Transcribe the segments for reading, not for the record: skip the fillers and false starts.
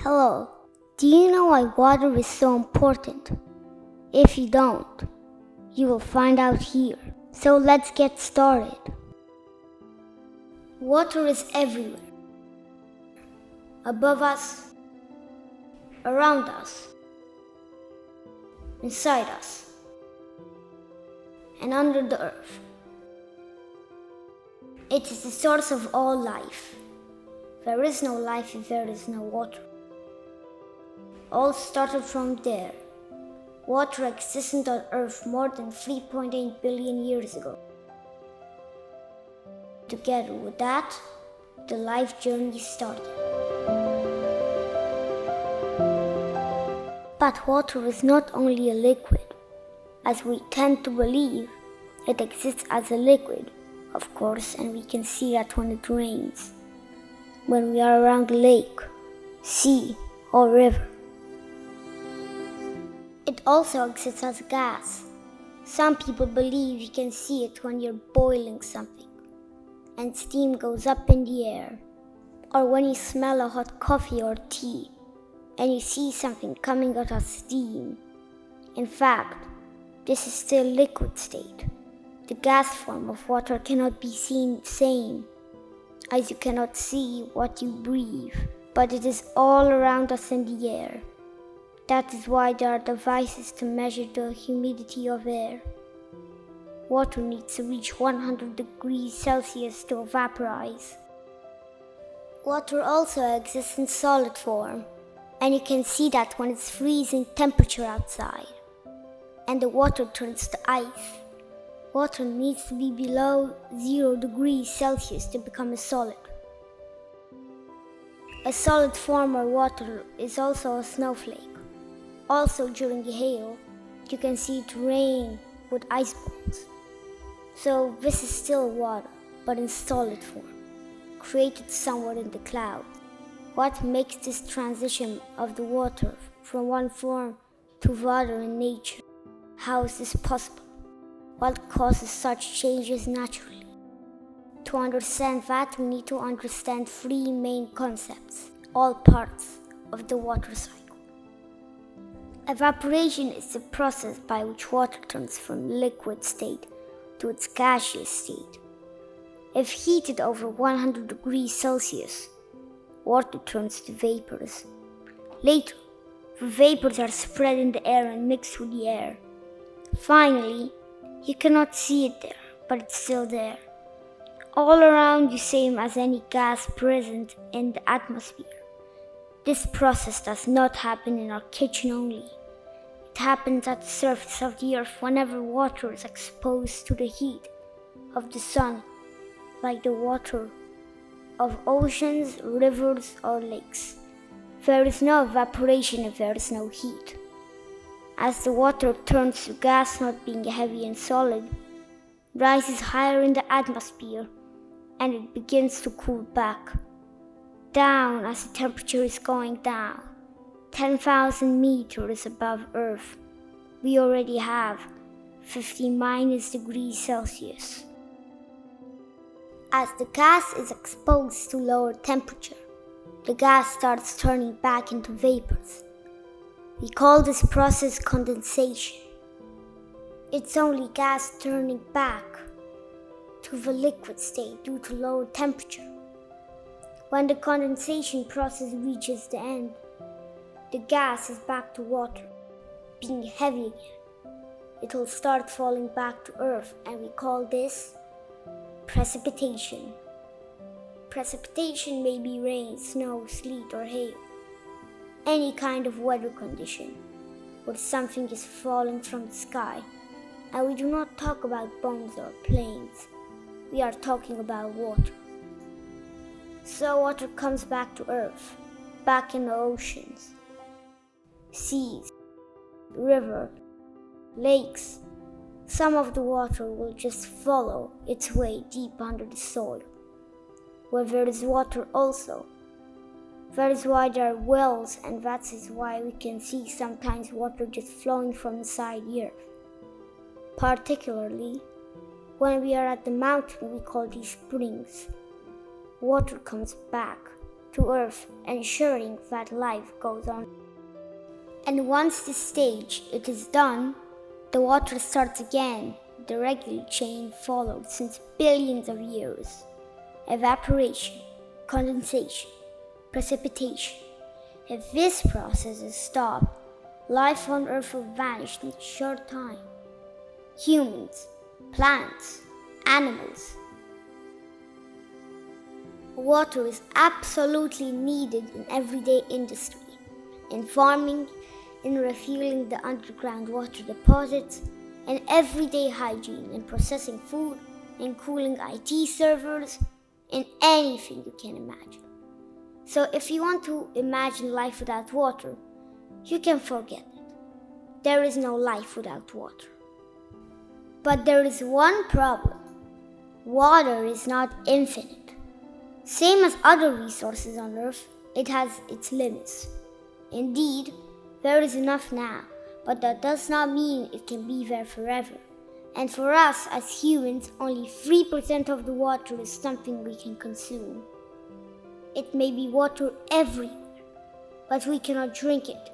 Hello, do you know why water is so important? If you don't, you will find out here. So let's get started. Water is everywhere. Above us, around us, inside us, and under the earth. It is the source of all life. There is no life if there is no water. All started from there. Water existed on Earth more than 3.8 billion years ago. Together with that, the life journey started. But water is not only a liquid. As we tend to believe, it exists as a liquid, of course, and we can see that when it rains, when we are around a lake, sea, or river. It also exists as a gas. Some people believe you can see it when you're boiling something, and steam goes up in the air, or when you smell a hot coffee or tea, and you see something coming out of steam. In fact, this is still liquid state. The gas form of water cannot be seen same, as you cannot see what you breathe, but it is all around us in the air. That is why there are devices to measure the humidity of air. Water needs to reach 100 degrees Celsius to evaporize. Water also exists in solid form, and you can see that when it's freezing temperature outside, and the water turns to ice. Water needs to be below 0 degrees Celsius to become a solid. A solid form of water is also a snowflake. Also during the hail, you can see it rain with ice balls. So this is still water, but in solid form, created somewhere in the clouds. What makes this transition of the water from one form to the other in nature? How is this possible? What causes such changes naturally? To understand that, we need to understand three main concepts, all parts of the water cycle. Evaporation is the process by which water turns from liquid state to its gaseous state. If heated over 100 degrees Celsius, water turns to vapors. Later, the vapors are spread in the air and mixed with the air. Finally, you cannot see it there, but it's still there. All around you, same as any gas present in the atmosphere. This process does not happen in our kitchen only. It happens at the surface of the earth whenever water is exposed to the heat of the sun, like the water of oceans, rivers, or lakes. There is no evaporation if there is no heat. As the water turns to gas, not being heavy and solid, rises higher in the atmosphere, and it begins to cool back down as the temperature is going down. 10,000 meters above Earth, we already have 50- degrees Celsius. As the gas is exposed to lower temperature, the gas starts turning back into vapors. We call this process condensation. It's only gas turning back to the liquid state due to lower temperature. When the condensation process reaches the end, the gas is back to water, being heavy again. It will start falling back to Earth, and we call this precipitation. Precipitation may be rain, snow, sleet, or hail. Any kind of weather condition where something is falling from the sky. And we do not talk about bombs or planes. We are talking about water. So water comes back to Earth, back in the oceans, seas, river, lakes. Some of the water will just follow its way deep under the soil, where there is water also. That is why there are wells, and that is why we can see sometimes water just flowing from inside the earth. Particularly, when we are at the mountain, we call these springs. Water comes back to Earth, ensuring that life goes on. And once this stage is done, the water starts again. The regular chain followed since billions of years. Evaporation, condensation, precipitation. If this process is stopped, life on Earth will vanish in a short time. Humans, plants, animals. Water is absolutely needed in everyday industry, in farming, in refueling the underground water deposits, in everyday hygiene, in processing food, in cooling IT servers, in anything you can imagine. So if you want to imagine life without water, you can forget it. There is no life without water. But there is one problem. Water is not infinite. Same as other resources on Earth, it has its limits. Indeed, there is enough now, but that does not mean it can be there forever. And for us as humans, only 3% of the water is something we can consume. It may be water everywhere, but we cannot drink it,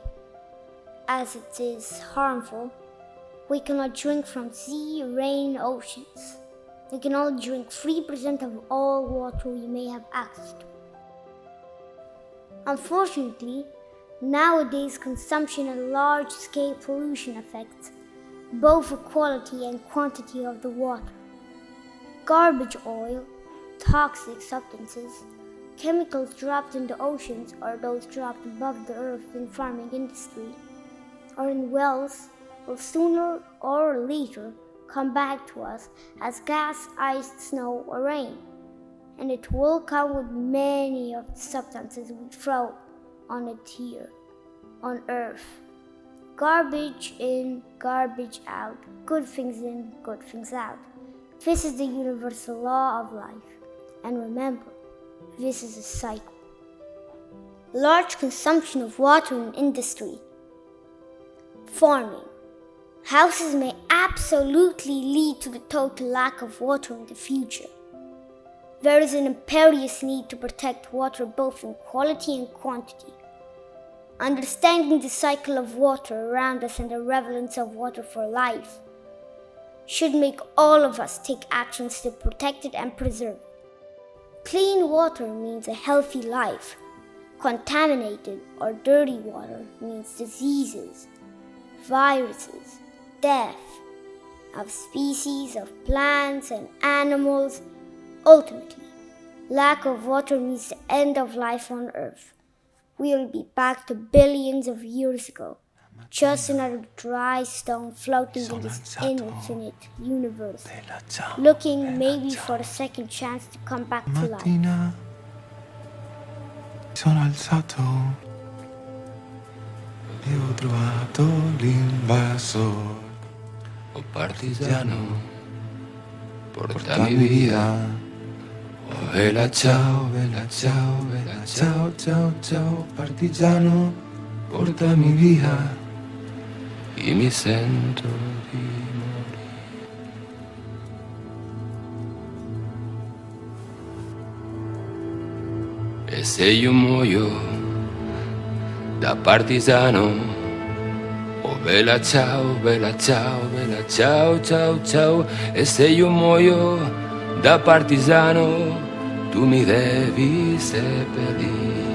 as it is harmful. We cannot drink from sea, rain, oceans. We can only drink 3% of all water we may have access to. Unfortunately, nowadays consumption and large-scale pollution affects both the quality and quantity of the water. Garbage oil, toxic substances, chemicals dropped in the oceans or those dropped above the earth in farming industry or in wells will sooner or later come back to us as gas, ice, snow, or rain. And it will come with many of the substances we throw on it here, on Earth. Garbage in, garbage out, good things in, good things out. This is the universal law of life. And remember, this is a cycle. Large consumption of water in industry. Farming. Houses may absolutely lead to the total lack of water in the future. There is an imperious need to protect water both in quality and quantity. Understanding the cycle of water around us and the relevance of water for life should make all of us take actions to protect it and preserve it. Clean water means a healthy life. Contaminated or dirty water means diseases, viruses, death of species of plants and animals. Ultimately, lack of water means the end of life on Earth. We will be back to billions of years ago, just another dry stone floating in this infinite universe, looking maybe for a second chance to come back to life. Sono alzato e ho trovato l'invasor. Oh partigiano, porta mi vida. Oh vela ciao, vela ciao, vela ciao, ciao, ciao. Partigiano, porta mi vida. E mi sento di morire. E se io muoio da partigiano, oh vela ciao, vela ciao, vela ciao, ciao, ciao. E se io muoio da partigiano, tu mi devi seppellire.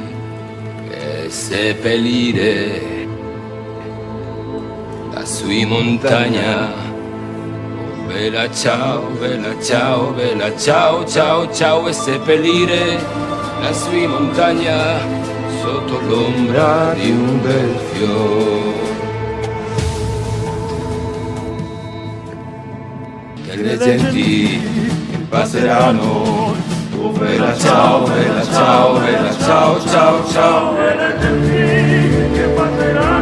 E seppellire lassù in montagna. Oh vela ciao, vela ciao, vela ciao, ciao, ciao. E seppellire lassù in montagna sotto l'ombra di un bel fiore. E le genti passeranno. Oh vela ciao, vela ciao, vela ciao, ciao, ciao. E le genti che passeranno.